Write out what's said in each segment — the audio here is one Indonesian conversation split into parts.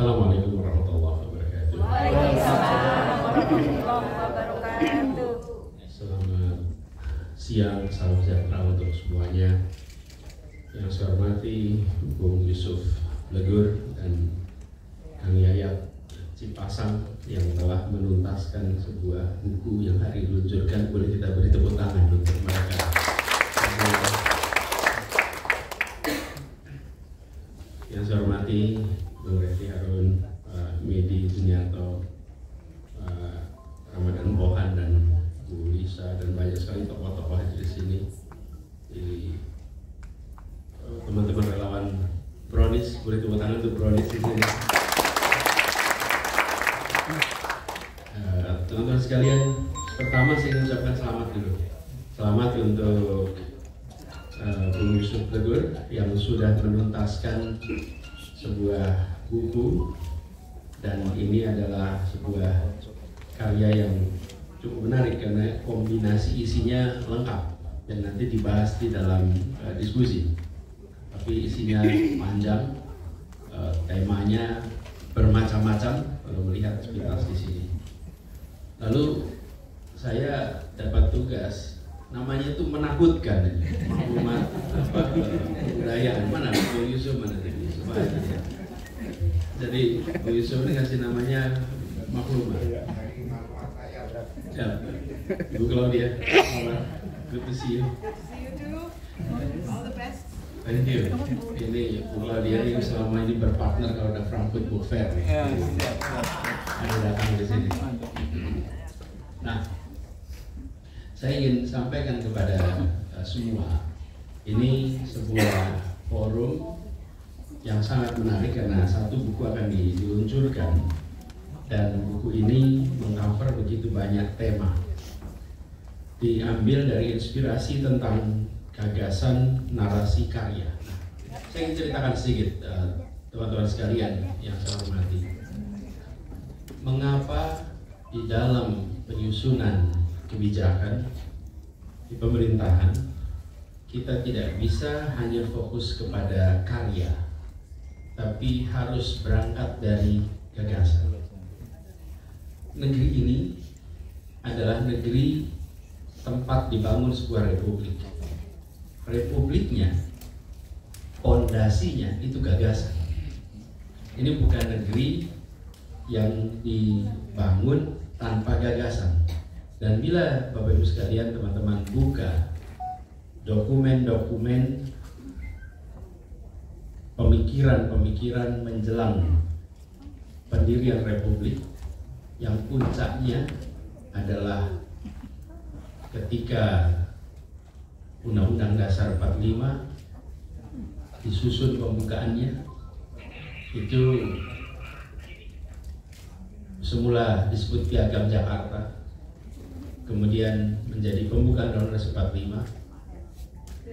Assalamualaikum warahmatullahi wabarakatuh. Waalaikumsalam warahmatullahi wabarakatuh. Selamat siang, salam sejahtera untuk semuanya. Yang saya hormati Bung Yusuf Legur dan Kang Yayat Cipasang yang telah menuntaskan sebuah buku yang hari diluncurkan. Boleh kita beri tepuk tangan untuk mereka. Yang saya hormati Bung Refli Harun, Medi Juniarto, Ramadan Pohan dan Bu Lisa dan banyak sekali tokoh-tokoh di sini, teman-teman relawan Brownies, boleh tepuk tangan untuk Brownies di sini. Teman-teman sekalian, pertama saya ingin ucapkan selamat dulu. Selamat untuk Bung Yusuf Legur yang sudah menuntaskan sebuah buku, dan ini adalah sebuah karya yang cukup menarik karena kombinasi isinya lengkap dan nanti dibahas di dalam diskusi. Tapi isinya panjang, temanya bermacam-macam kalau melihat sepintas di sini. Lalu saya dapat tugas, namanya itu menakutkan, maklumat kebudayaan. Mana Bung Yusuf, mana tadi? Jadi Bung Yusuf ini kasih namanya maklumat. Ya, Bu Claudia, good to see you. See you too. All the best. Thank you. Ini Bu Claudia yang selama ini berpartner kalau ada Frankfurt Book Fair. Ada datang ke sini. Nah, saya ingin sampaikan kepada semua, ini sebuah forum yang sangat menarik karena satu buku akan diluncurkan dan buku ini mengcover begitu banyak tema. Diambil dari inspirasi tentang gagasan narasi karya. Nah, saya ingin ceritakan sedikit teman-teman sekalian yang saya hormati. Mengapa di dalam penyusunan kebijakan di pemerintahan kita tidak bisa hanya fokus kepada karya, tapi harus berangkat dari gagasan. Negeri ini adalah negeri tempat dibangun sebuah republik. Republiknya, pondasinya itu gagasan. Ini bukan negeri yang dibangun tanpa gagasan. Dan bila Bapak Ibu sekalian, teman-teman buka dokumen-dokumen pemikiran-pemikiran menjelang pendirian republik, yang puncaknya adalah ketika Undang-Undang Dasar 45 disusun pembukaannya, itu semula disebut Piagam Jakarta, kemudian menjadi pembukaan Undang-Undang Dasar 45.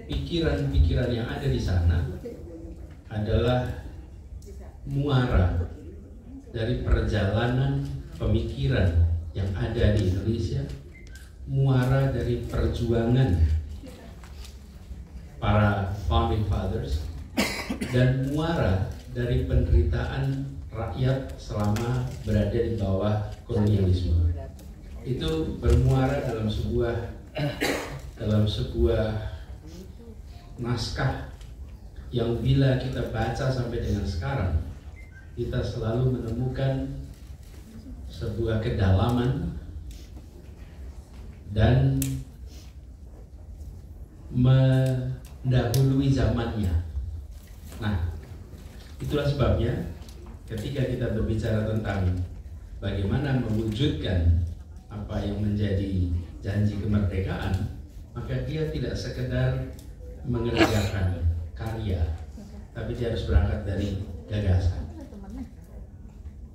Pikiran-pikiran yang ada di sana adalah muara dari perjalanan pemikiran yang ada di Indonesia, muara dari perjuangan para founding fathers, dan muara dari penderitaan rakyat selama berada di bawah kolonialisme. Itu bermuara dalam sebuah naskah yang bila kita baca sampai dengan sekarang, kita selalu menemukan sebuah kedalaman dan mendahului zamannya. Nah, itulah sebabnya ketika kita berbicara tentang bagaimana mewujudkan apa yang menjadi janji kemerdekaan, maka dia tidak sekedar mengerjakan karya, tapi dia harus berangkat dari gagasan.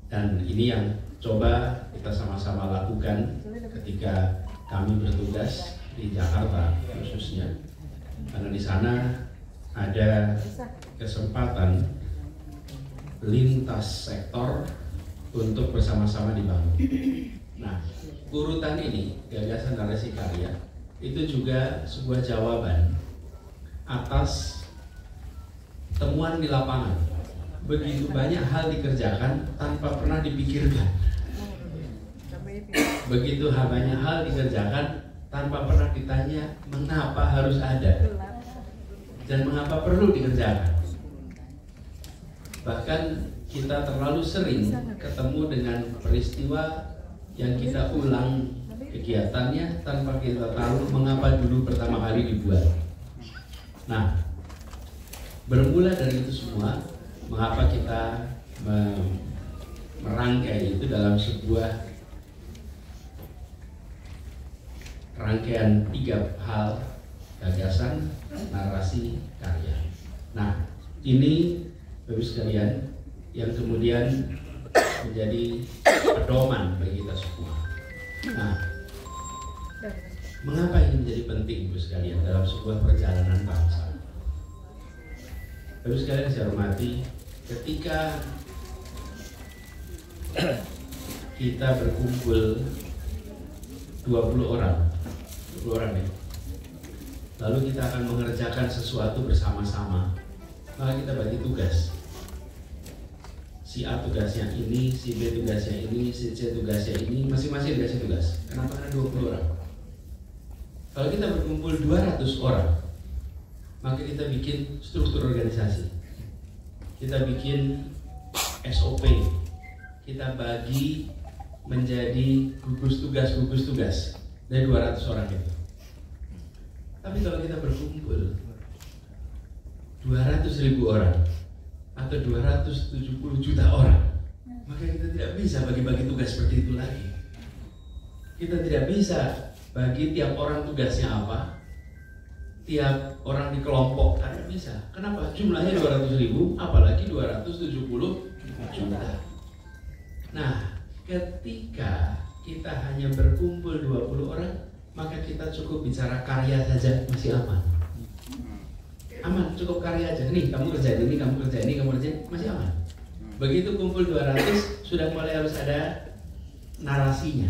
Dan ini yang coba kita sama-sama lakukan ketika kami bertugas di Jakarta khususnya, karena di sana ada kesempatan lintas sektor untuk bersama-sama dibangun. Nah, urutan ini, gagasan narasi karya, itu juga sebuah jawaban atas temuan di lapangan. begitu banyak hal dikerjakan tanpa pernah dipikirkan. Begitu banyak hal dikerjakan tanpa pernah ditanya mengapa harus ada dan mengapa perlu dikerjakan. Bahkan kita terlalu sering ketemu dengan peristiwa yang kita ulang kegiatannya tanpa kita tahu mengapa dulu pertama kali dibuat. Nah, bermula dari itu semua, mengapa kita merangkai itu dalam sebuah rangkaian 3 hal: gagasan, narasi, karya. Nah, ini Bapak sekalian yang kemudian menjadi pedoman bagi kita semua. Nah, mengapa ini menjadi penting Bapak sekalian dalam sebuah perjalanan bangsa? Bapak sekalian saya hormati, ketika kita berkumpul 20 orang ya, lalu kita akan mengerjakan sesuatu bersama-sama, maka kita bagi tugas. Si A tugasnya ini, si B tugasnya ini, si C tugasnya ini, masing-masing dikasih tugas. Kenapa? Karena 20 orang. Kalau kita berkumpul 200 orang, maka kita bikin struktur organisasi, kita bikin SOP, kita bagi menjadi gugus tugas dari 200 orang itu. Tapi kalau kita berkumpul 200.000 orang atau 270 juta orang, maka kita tidak bisa bagi-bagi tugas seperti itu lagi. Kita tidak bisa bagi tiap orang tugasnya apa, tiap orang dikelompokkan, tidak bisa. Kenapa? Jumlahnya 200.000, apalagi 270 juta. Nah, ketika kita hanya berkumpul 20 orang, maka kita cukup bicara karya saja, masih aman. Aman, cukup karya aja. Nih, kamu kerjain ini, kamu kerjain ini, kamu kerjain, masih aman. Begitu kumpul 200, sudah mulai harus ada narasinya.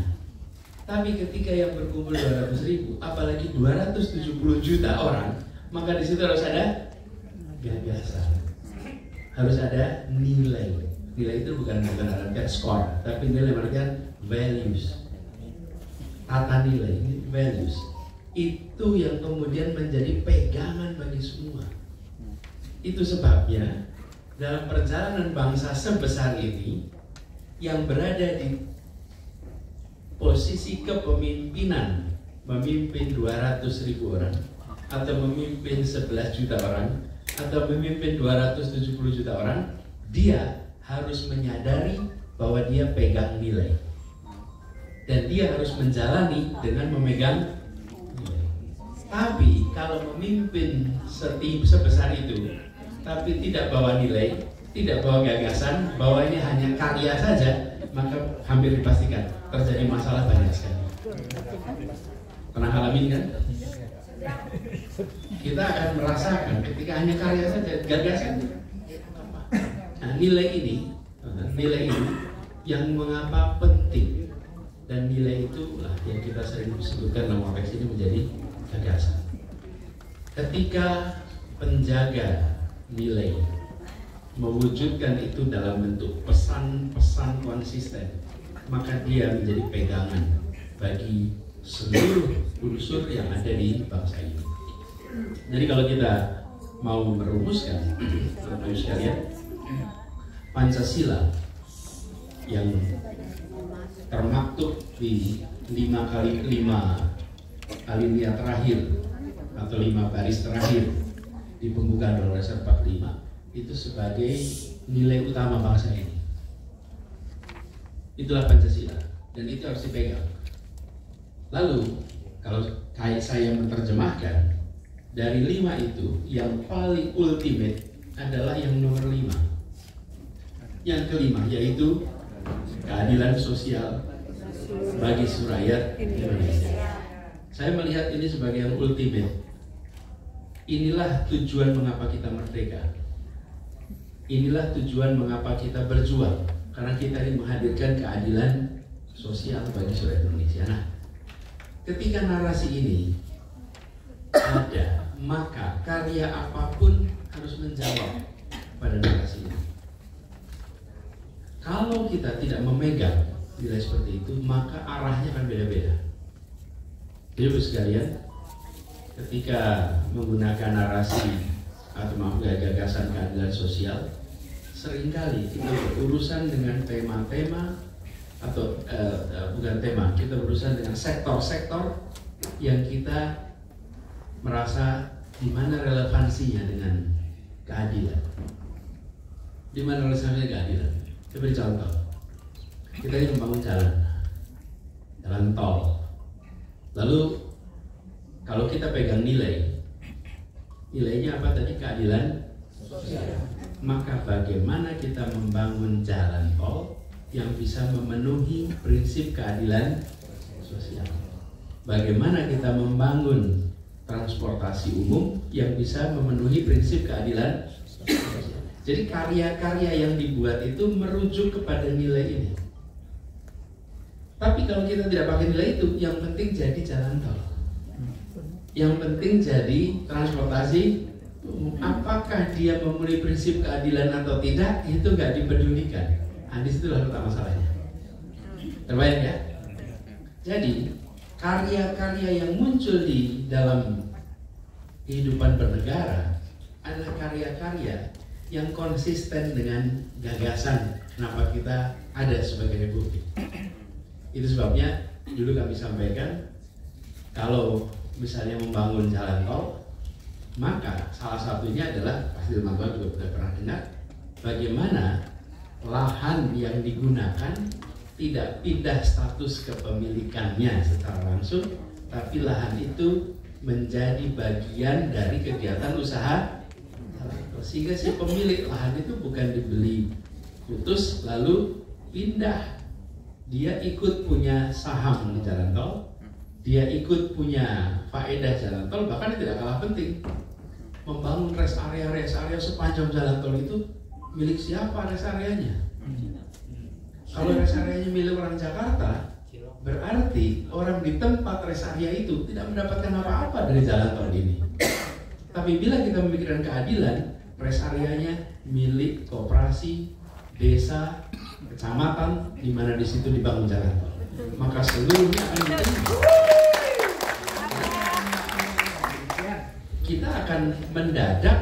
Tapi ketika yang berkumpul 200.000, apalagi 270 juta orang, maka di situ harus ada gagasan. Harus ada nilai. Nilai itu bukan artian skor, tapi nilai artian values. Tata nilai, values. Itu yang kemudian menjadi pegangan bagi semua. Itu sebabnya dalam perjalanan bangsa sebesar ini, yang berada di posisi kepemimpinan, memimpin 200.000 orang, atau memimpin 11 juta orang, atau memimpin 270 juta orang, dia harus menyadari bahwa dia pegang nilai. Dan dia harus menjalani dengan memegang nilai. Tapi kalau memimpin sebesar itu, tapi tidak bawa nilai, tidak bawa gagasan, bawanya hanya karya saja, maka hampir dipastikan terjadi masalah banyak sekali. Pernah alami kan? Kita akan merasakan ketika hanya karya saja, gagasan. Nah, nilai ini yang mengapa penting, dan nilai itulah yang kita sering sebutkan dalam konteks ini menjadi gagasan. Ketika penjaga nilai mewujudkan itu dalam bentuk pesan-pesan konsisten, maka dia menjadi pegangan bagi seluruh unsur yang ada di bangsa ini. Jadi kalau kita mau merumuskan, Bapak Ibu sekalian, Pancasila yang termaktub di 5 alinea terakhir atau 5 baris terakhir di pembukaan Undang-Undang Dasar 45 itu sebagai nilai utama bangsa ini. Itulah Pancasila, dan itu harus dipegang. Lalu kalau saya menerjemahkan, dari 5 itu yang paling ultimate adalah yang nomor 5. Yang kelima yaitu keadilan sosial bagi seluruh rakyat Indonesia. Saya melihat ini sebagai yang ultimate. Inilah tujuan mengapa kita merdeka. Inilah tujuan mengapa kita berjuang, karena kita ingin menghadirkan keadilan sosial bagi seluruh Indonesia. Nah, ketika narasi ini ada, maka karya apapun harus menjawab pada narasi ini. Kalau kita tidak memegang nilai seperti itu, maka arahnya akan beda-beda. Jadi Bapak sekalian, ketika menggunakan narasi atau gagasan keadilan sosial, seringkali kita berurusan dengan tema-tema atau bukan tema, kita berurusan dengan sektor-sektor yang kita merasa di mana relevansinya dengan keadilan. Di mana relevansinya keadilan? Saya beri contoh. Kita ingin membangun jalan tol. Lalu kalau kita pegang nilainya apa tadi? Keadilan sosial. Maka bagaimana kita membangun jalan tol yang bisa memenuhi prinsip keadilan sosial? Bagaimana kita membangun transportasi umum yang bisa memenuhi prinsip keadilan sosial? Jadi karya-karya yang dibuat itu merujuk kepada nilai ini. Tapi kalau kita tidak pakai nilai itu, yang penting jadi jalan tol, yang penting jadi transportasi umum. Apakah dia memenuhi prinsip keadilan atau tidak, itu nggak dipedulikan. Di situlah letak masalahnya. Terbayang ya? Jadi karya-karya yang muncul di dalam kehidupan bernegara adalah karya-karya yang konsisten dengan gagasan kenapa kita ada sebagai republik. Itu sebabnya dulu kami sampaikan, kalau misalnya membangun jalan tol, maka salah satunya adalah, pasti teman-teman juga sudah pernah dengar, bagaimana lahan yang digunakan tidak pindah status kepemilikannya secara langsung, tapi lahan itu menjadi bagian dari kegiatan usaha, sehingga si pemilik lahan itu bukan dibeli putus lalu pindah, dia ikut punya saham di jalan tol, dia ikut punya faedah jalan tol. Bahkan tidak kalah penting, membangun rest area sepanjang jalan tol itu milik siapa rest areanya? Kalau rest areanya milik orang Jakarta, berarti orang di tempat rest area itu tidak mendapatkan apa-apa dari jalan tol ini. Tapi bila kita memikirkan keadilan, rest areanya milik koperasi, desa, kecamatan, di mana di situ dibangun jalan tol, maka seluruhnya akan diterima. Kita akan mendadak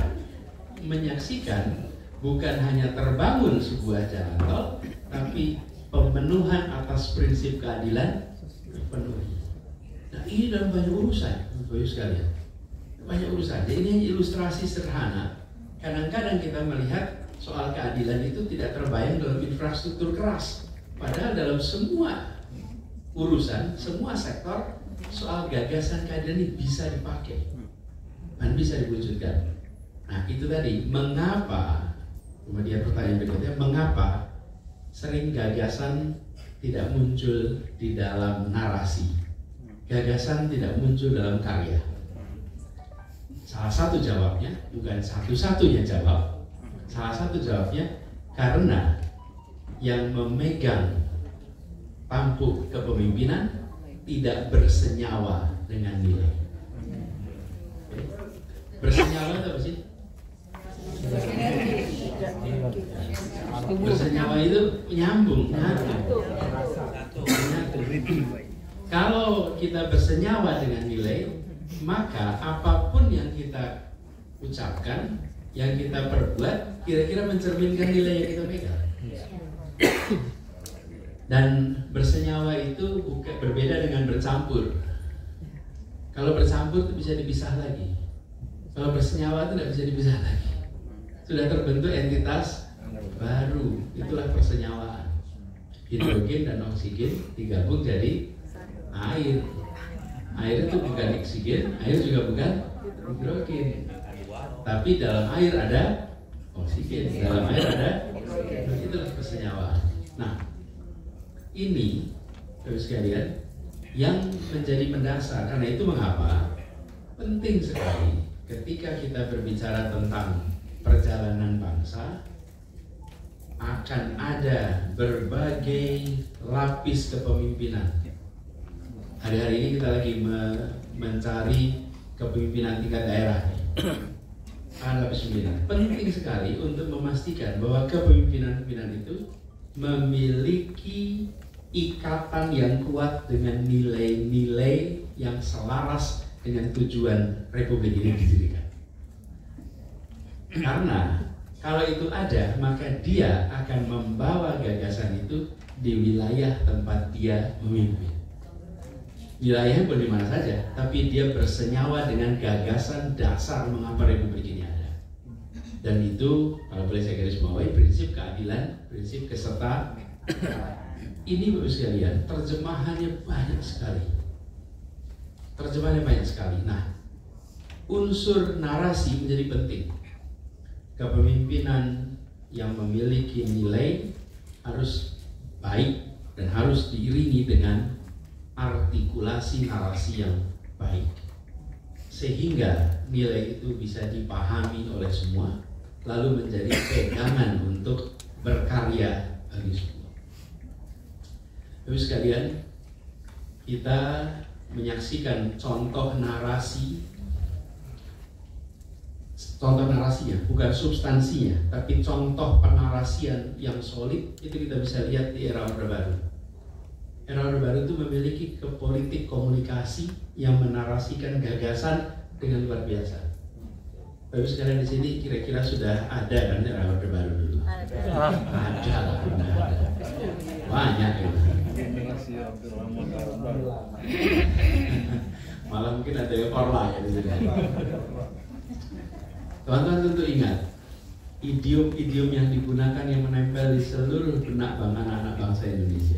menyaksikan bukan hanya terbangun sebuah jalan tol, tapi pemenuhan atas prinsip keadilan terpenuhi. Nah, ini dalam banyak urusan, Bapak sekalian, banyak urusan. Jadi ini ilustrasi sederhana. Kadang-kadang kita melihat soal keadilan itu tidak terbayang dalam infrastruktur keras, padahal dalam semua urusan, semua sektor, soal gagasan keadilan ini bisa dipakai dan bisa diwujudkan. Nah, itu tadi mengapa, kemudian pertanyaan berikutnya, mengapa sering gagasan tidak muncul di dalam narasi, gagasan tidak muncul dalam karya? Salah satu jawabnya, bukan satu-satunya jawab, salah satu jawabnya karena yang memegang tampuk kepemimpinan tidak bersenyawa dengan nilai. Bersenyawa itu apa sih? Bersenyawa itu nyambung, nyatu. Kalau kita bersenyawa dengan nilai, maka apapun yang kita ucapkan, yang kita perbuat, kira-kira mencerminkan nilai yang kita pegang. Dan bersenyawa itu bukan berbeda dengan bercampur. Kalau bercampur itu bisa dipisah lagi. Kalau bersenyawa itu tidak bisa dipisah lagi. Sudah terbentuk entitas baru, itulah persenyawaan. Hidrogen dan oksigen digabung jadi air. Air itu bukan oksigen, air juga bukan hidrogen. Tapi dalam air ada oksigen, dalam air ada hidrogen. Itulah persenyawaan. Nah, ini terus sekalian yang menjadi mendasar. Karena itu mengapa penting sekali ketika kita berbicara tentang perjalanan bangsa, akan ada berbagai lapis kepemimpinan. Hari-hari ini kita lagi mencari kepemimpinan tingkat daerah. Ada lapis pimpinan. Penting sekali untuk memastikan bahwa kepemimpinan itu memiliki ikatan yang kuat dengan nilai-nilai yang selaras dengan tujuan Republik ini didirikan. Karena kalau itu ada, maka dia akan membawa gagasan itu di wilayah tempat dia memimpin. Wilayahnya boleh di mana saja, tapi dia bersenyawa dengan gagasan dasar mengapa Republik ini ada. Dan itu, kalau boleh saya garis bawahi, prinsip keadilan, prinsip kesertaan. Ini Bapak sekalian, terjemahannya banyak sekali. Nah, unsur narasi menjadi penting. Kepemimpinan yang memiliki nilai harus baik dan harus diiringi dengan artikulasi narasi yang baik, sehingga nilai itu bisa dipahami oleh semua, lalu menjadi pegangan untuk berkarya bagi semua. Bapak sekalian, kita menyaksikan contoh narasinya, bukan substansinya, tapi contoh penarasian yang solid itu kita bisa lihat di era Orde Baru. Era Orde Baru itu memiliki politik komunikasi yang menarasikan gagasan dengan luar biasa. Bapak sekalian di sini kira-kira sudah ada kan era Orde Baru dulu? Ada. Banyak ya. Malah mungkin ada yang korla ya di sini. Teman-teman tentu ingat, idiom-idiom yang digunakan yang menempel di seluruh benak anak-anak bangsa Indonesia.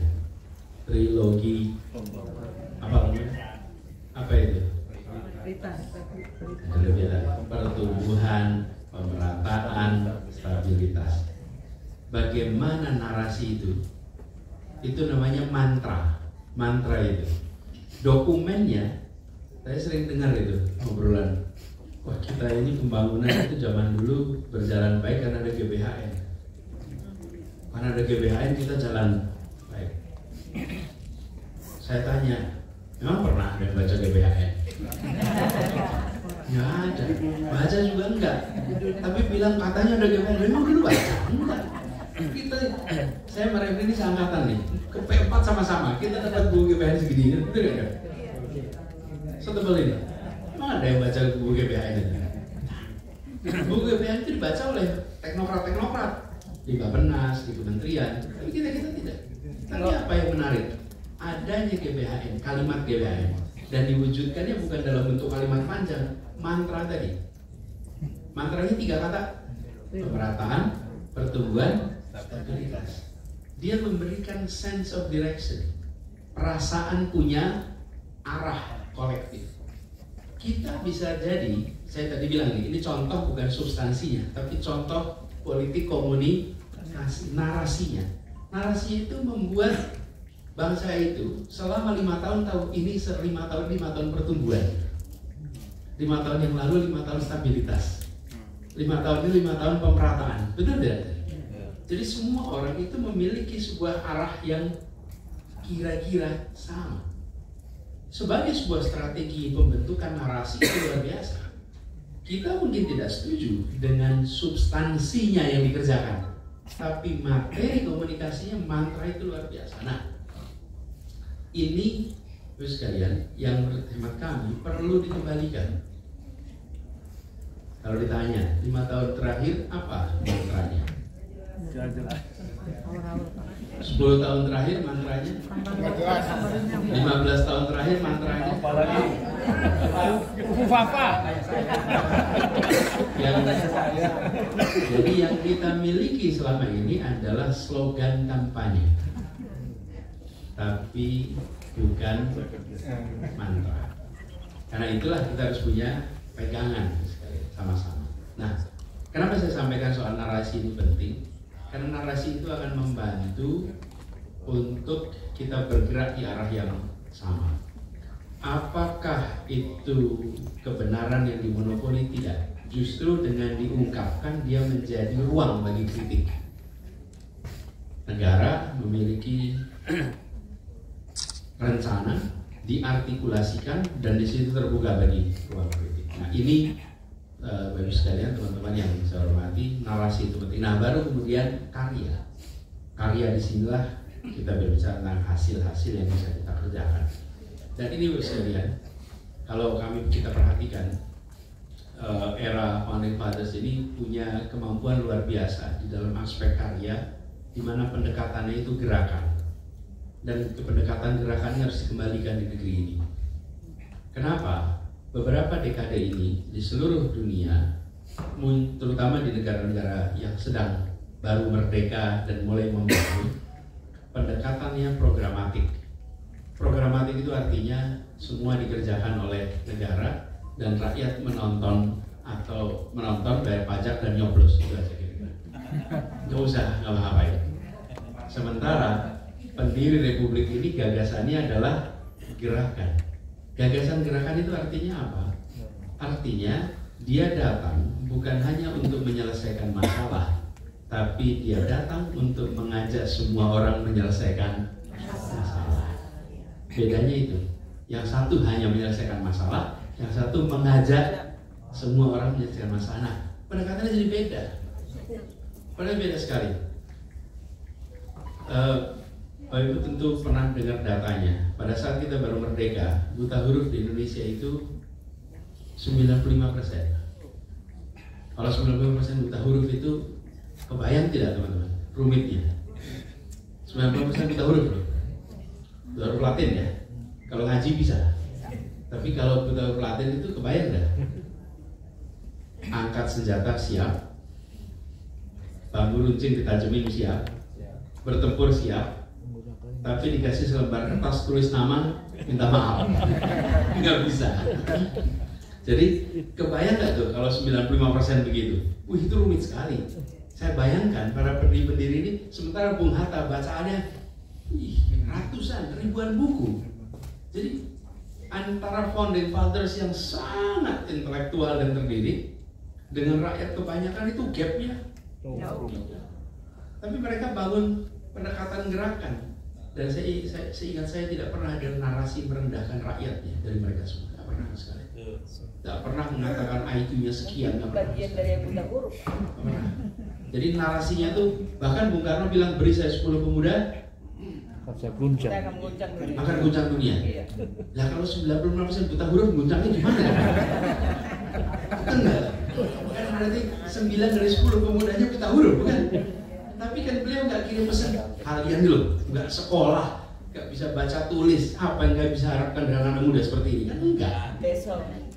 Trilogi, apa namanya? Apa itu? Pertumbuhan, pemerataan, stabilitas. Bagaimana narasi itu? Itu namanya mantra. Mantra itu. Dokumennya, saya sering dengar itu obrolan. Wah, kita ini pembangunan itu zaman dulu berjalan baik karena ada GBHN. Karena ada GBHN kita jalan baik. Saya tanya, memang pernah ada yang baca GBHN? Ya ada, baca juga enggak. Tapi bilang katanya ada GBHN, memang dulu baca? Enggak. Saya mereview ini seangkatan nih, ke P4 sama-sama, kita dapat buku GBHN segini, betul nggak? Setebal ini. Memang ada yang baca buku GBHN itu? Buku GBHN itu dibaca oleh teknokrat-teknokrat di Bappenas, di kementerian, tapi kita tidak. Tapi apa yang menarik? Adanya GBHN, kalimat GBHN, dan diwujudkannya bukan dalam bentuk kalimat panjang, mantra tadi. Mantranya 3 kata: pemerataan, pertumbuhan, stabilitas. Dia memberikan sense of direction, perasaan punya arah kolektif. Kita bisa jadi, saya tadi bilang ini contoh bukan substansinya, tapi contoh politik komunikasi, narasinya. Narasi itu membuat bangsa itu selama 5 tahun tahu ini 5 tahun pertumbuhan, 5 tahun yang lalu 5 tahun stabilitas, 5 tahun ini 5 tahun pemerataan, betul tidak? Jadi semua orang itu memiliki sebuah arah yang kira-kira sama. Sebagai sebuah strategi pembentukan narasi itu luar biasa. Kita mungkin tidak setuju dengan substansinya yang dikerjakan, tapi materi komunikasinya, mantra itu luar biasa. Nah, ini terus sekalian yang menurut hemat kami perlu dikembalikan. Kalau ditanya 5 tahun terakhir apa mantranya? 10 tahun terakhir mantranya? 15 tahun terakhir mantranya? Apalagi? Jadi yang kita miliki selama ini adalah slogan kampanye, tapi bukan mantra. Karena itulah kita harus punya pegangan sama-sama. Nah, kenapa saya sampaikan soal narasi ini penting? Karena narasi itu akan membantu untuk kita bergerak di arah yang sama. Apakah itu kebenaran yang dimonopoli? Tidak. Justru dengan diungkapkan dia menjadi ruang bagi kritik. Negara memiliki rencana, diartikulasikan, dan di situ terbuka bagi ruang kritik. Nah, ini Bapak sekalian, teman-teman yang saya hormati, narasi itu penting. Nah, baru kemudian karya. karya disinilah kita berbicara tentang hasil-hasil yang bisa kita kerjakan. Dan ini sekalian, kalau kita perhatikan era Founding Fathers ini punya kemampuan luar biasa di dalam aspek karya, di mana pendekatannya itu gerakan, dan pendekatan gerakannya harus dikembalikan di negeri ini. Kenapa? Beberapa dekade ini di seluruh dunia, terutama di negara-negara yang sedang baru merdeka dan mulai membangun, pendekatannya programatik. Programatik itu artinya semua dikerjakan oleh negara dan rakyat menonton bayar pajak dan nyoblos, itu aja kira-kira. Nggak usah ngapa-ngapain. Sementara pendiri republik ini gagasannya adalah gerakan. Gagasan gerakan itu artinya apa? Artinya dia datang bukan hanya untuk menyelesaikan masalah, tapi dia datang untuk mengajak semua orang menyelesaikan masalah. Bedanya itu, yang satu hanya menyelesaikan masalah, yang satu mengajak semua orang menyelesaikan masalah. Nah, pendekatannya jadi beda. Padahal beda sekali. Bapak Ibu tentu pernah dengar datanya. Pada saat kita baru merdeka, buta huruf di Indonesia itu 95%. Kalau 95% buta huruf itu, kebayang tidak teman-teman rumitnya? 90% buta huruf loh. Buta huruf Latin ya. Kalau ngaji bisa. Tapi kalau buta huruf Latin itu kebayang nggak? Angkat senjata siap, bambu runcing ditajemin siap, bertempur siap, tapi dikasih selembar kertas tulis nama, minta maaf. Nggak bisa. Jadi kebayang nggak tuh kalau 95% begitu? Wih, itu rumit sekali. Saya bayangkan para pendiri-pendiri ini, sementara Bung Hatta bacaannya ratusan, ribuan buku. Jadi antara Founding Fathers yang sangat intelektual dan terdidik dengan rakyat kebanyakan itu gapnya jauh. Tapi mereka bangun pendekatan gerakan. Dan seingat saya tidak pernah ada narasi merendahkan rakyatnya dari mereka semua. Tidak pernah sekali. Tidak pernah mengatakan IQ-nya sekian. Bagian dari yang buta huruf. Jadi narasinya tuh, bahkan Bung Karno bilang beri saya 10 pemuda, akan guncang dunia. Lah kalau 95% buta huruf, guncangnya gimana? Kan enggak? Kan berarti 9 dari 10 pemudanya buta huruf, bukan? Tapi kan beliau nggak kirim pesan, kalian loh, nggak sekolah, nggak bisa baca tulis, apa yang nggak bisa harapkan dari anak muda seperti ini? Kan enggak.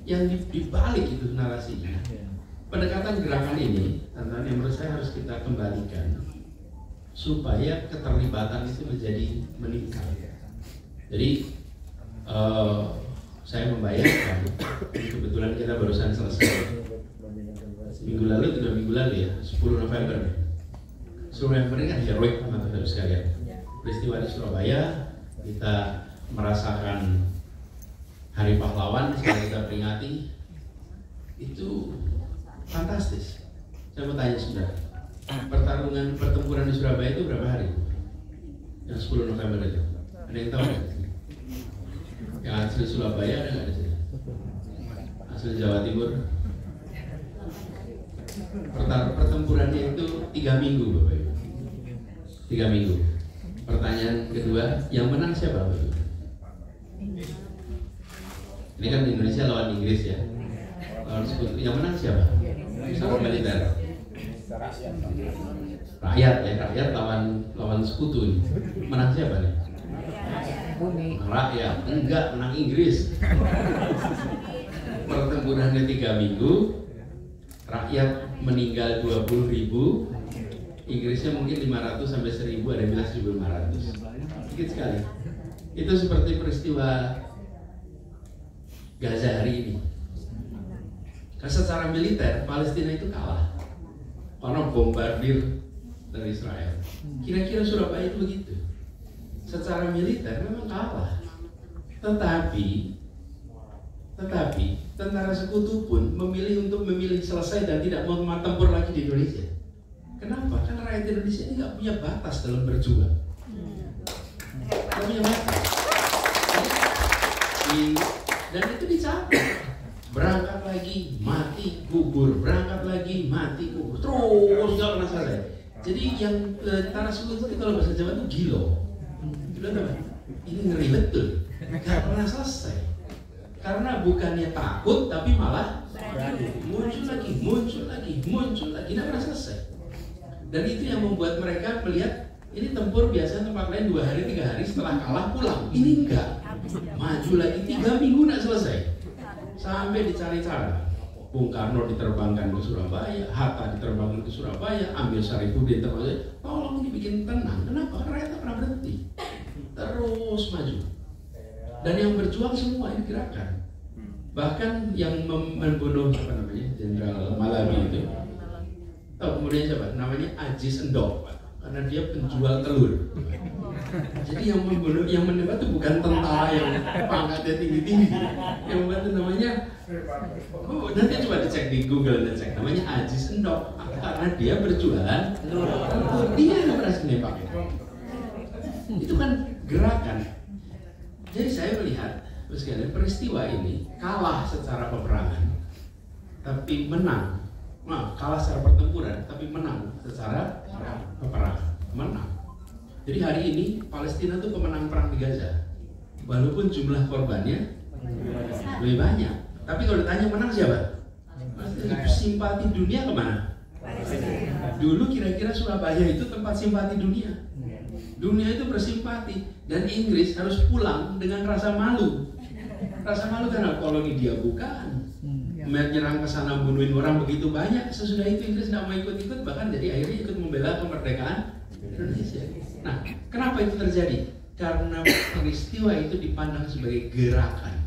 Yang dibalik itu narasinya. Pendekatan gerakan ini, tantangan yang menurut saya harus kita kembalikan supaya keterlibatan itu menjadi meningkat. Jadi saya membayangkan, kebetulan kita barusan selesai minggu lalu ya, 10 November. 10 November ini kan heroik teman-teman sekalian. Peristiwa di Surabaya, kita merasakan Hari Pahlawan, sekarang kita peringati, itu fantastis. Saya mau tanya sebentar, pertempuran di Surabaya itu berapa hari? Yang 10 November itu, ada yang tahu nggak? Yang hasil Surabaya ada nggak di sini? Hasil Jawa Timur? Pertempurannya itu 3 minggu, Bapak Ibu. 3 minggu. Pertanyaan kedua, yang menang siapa, Bapak Ibu? Ini kan Indonesia lawan Inggris ya. Lawan sekutu. Yang menang siapa? Sama militer. Rakyat lawan sekutu ini. Menang siapa nih? Rakyat. Enggak, menang Inggris. Pertempurannya 3 minggu. Rakyat meninggal 20.000, Inggrisnya mungkin 500 sampai 1.000, ada yang bilang 1.500. Sedikit sekali. Itu seperti peristiwa Gaza hari ini. Karena secara militer Palestina itu kalah karena bombardir dari Israel. Kira-kira Surabaya itu begitu. Secara militer memang kalah. Tetapi tentara sekutu pun memilih selesai dan tidak mau tempur lagi di Indonesia. Kenapa? Karena rakyat Indonesia ini nggak punya batas dalam berjuang. Nggak punya batas. Dan itu dicapai. Berangkat lagi, mati, gugur. Berangkat lagi, mati, gugur. Terus nggak pernah selesai. Jadi yang tentara sekutu itu kalau bahasa Jawa itu gilo. Gilo apa? Ini ngeri betul. Gak pernah selesai. Karena bukannya takut tapi malah muncul lagi, nggak pernah selesai. Dan itu yang membuat mereka melihat ini tempur biasa tempat lain 2 hari 3 hari setelah kalah pulang. Ini enggak, maju lagi 3 minggu nggak selesai. Sampai dicari cara. Bung Karno diterbangkan ke Surabaya, Hatta diterbangkan ke Surabaya, Amir Syarifuddin terbangkan. Tolong dibikin tenang. Kenapa? Karena rakyat tak pernah berhenti, terus maju. Dan yang berjuang semua ini gerakan. Bahkan yang membunuh Jenderal Malabi itu, kemudian siapa? Namanya Aziz Endok, karena dia penjual telur. Jadi yang membunuh, yang menembak itu bukan tentara yang pangkatnya tinggi-tinggi. Yang membuat itu namanya, nanti coba dicek di Google dan cek, namanya Aziz Endok, karena dia berjualan telur. Dia yang berhasil nembak. Itu kan gerakan. Jadi saya melihat sekalian peristiwa ini kalah secara peperangan, tapi menang. Nah, kalah secara pertempuran, tapi menang secara peperangan. Menang. Jadi hari ini Palestina itu pemenang perang di Gaza, walaupun jumlah korbannya lebih banyak. Tapi kalau ditanya menang siapa? Simpati dunia kemana? Dulu kira-kira Surabaya itu tempat simpati dunia. Dunia itu bersimpati dan Inggris harus pulang dengan rasa malu. Rasa malu karena koloni dia bukan. Menyerang ke sana bunuhin orang begitu banyak. Sesudah itu Inggris tidak mau ikut-ikut, bahkan jadi akhirnya ikut membela kemerdekaan Indonesia. Nah, kenapa itu terjadi? Karena peristiwa itu dipandang sebagai gerakan.